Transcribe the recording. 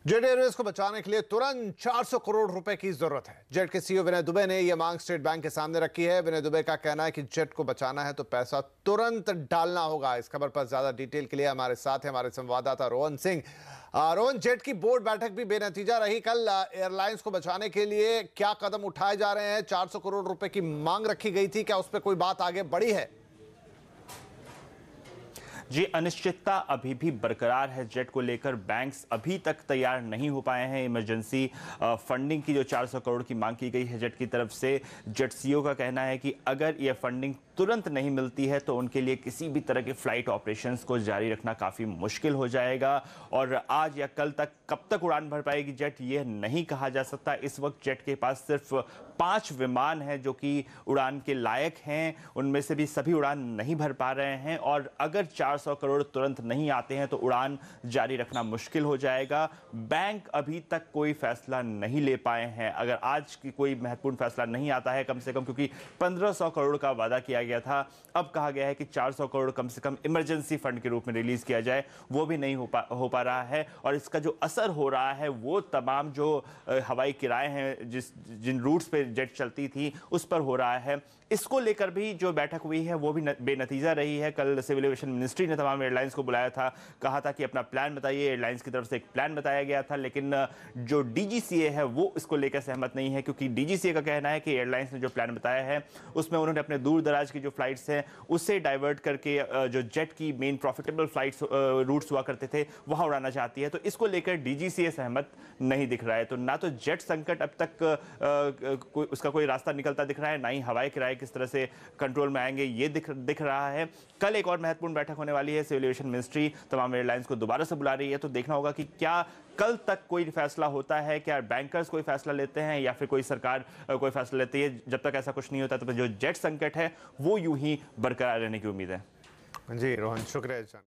Jet Airways को बचाने के लिए तुरंत 400 करोड़ रुपए की जरूरत है। जेट के सीईओ विनय दुबे ने यह मांग स्टेट बैंक के सामने रखी है। विनय दुबे का कहना है कि जेट को बचाना है तो पैसा तुरंत डालना होगा। इस खबर पर ज्यादा डिटेल के लिए हमारे साथ हैं हमारे संवाददाता रोहन सिंह। रोहन, जेट की बोर्ड बैठक भी बेनतीजा रही। कल एयरलाइंस को बचाने के लिए क्या कदम उठाए जा रहे हैं? 400 करोड़ रुपए की मांग रखी गई थी, क्या उस पर कोई बात आगे बढ़ी है? जी, अनिश्चितता अभी भी बरकरार है। जेट को लेकर बैंक्स अभी तक तैयार नहीं हो पाए हैं। इमरजेंसी फंडिंग की जो 400 करोड़ की मांग की गई है जेट की तरफ से, जेट सीईओ का कहना है कि अगर यह फंडिंग तुरंत नहीं मिलती है तो उनके लिए किसी भी तरह के फ्लाइट ऑपरेशंस को जारी रखना काफ़ी मुश्किल हो जाएगा। और आज या कल तक कब तक उड़ान भर पाएगी जेट, ये नहीं कहा जा सकता। इस वक्त जेट के पास सिर्फ 5 विमान हैं जो कि उड़ान के लायक हैं। उनमें से भी सभी उड़ान नहीं भर पा रहे हैं और अगर 400 करोड़ तुरंत नहीं आते हैं तो उड़ान जारी रखना मुश्किल हो जाएगा। बैंक अभी तक कोई फैसला नहीं ले पाए हैं। अगर आज की कोई महत्वपूर्ण फैसला नहीं आता है, कम से कम, क्योंकि 1500 करोड़ का वादा किया गया था, अब कहा गया है कि 400 करोड़ कम से कम इमरजेंसी फंड के रूप में रिलीज किया जाए, वो भी नहीं हो पा रहा है। और इसका जो असर हो रहा है वो तमाम जो हवाई किराए हैं जिन रूट्स पे जेट चलती थी उस पर हो रहा है। इसको लेकर भी जो बैठक हुई है वो भी बेनतीजा रही है। कल सिविल एविएशन मिनिस्ट्री ने तमाम एयरलाइंस को बुलाया था, कहा था कि अपना प्लान बताइए। एयरलाइंस की तरफ से एक प्लान बताया गया था, लेकिन जो डीजीसीए है वो इसको लेकर सहमत नहीं है, क्योंकि डीजीसीए का कहना है कि एयरलाइंस ने जो प्लान बताया है उसमें उन्होंने अपने दूर दराज की जो फ्लाइट्स हैं उससे डाइवर्ट करके जो जेट की मेन प्रॉफिटेबल फ्लाइट्स रूट्स हुआ करते थे वहां उड़ाना चाहती है। तो इसको लेकर डीजीसीए सहमत नहीं दिख रहा है। तो ना तो जेट संकट अब तक उसका कोई रास्ता निकलता दिख रहा है, ना ही हवाई किराए किस तरह से कंट्रोल में आएंगे ये दिख रहा है। कल एक और महत्वपूर्ण बैठक होने वाली है। सिविल एविएशन मिनिस्ट्री तमाम एयरलाइंस को दोबारा से बुला रही है, तो देखना होगा कि क्या कल तक कोई फैसला होता है, क्या बैंकर्स कोई फैसला लेते हैं या फिर कोई सरकार कोई फैसला लेती है। जब तक ऐसा कुछ नहीं होता तब तक जो जेट संकट है वो यूं ही बरकरार रहने की उम्मीद है। जी रोहन, शुक्रिया।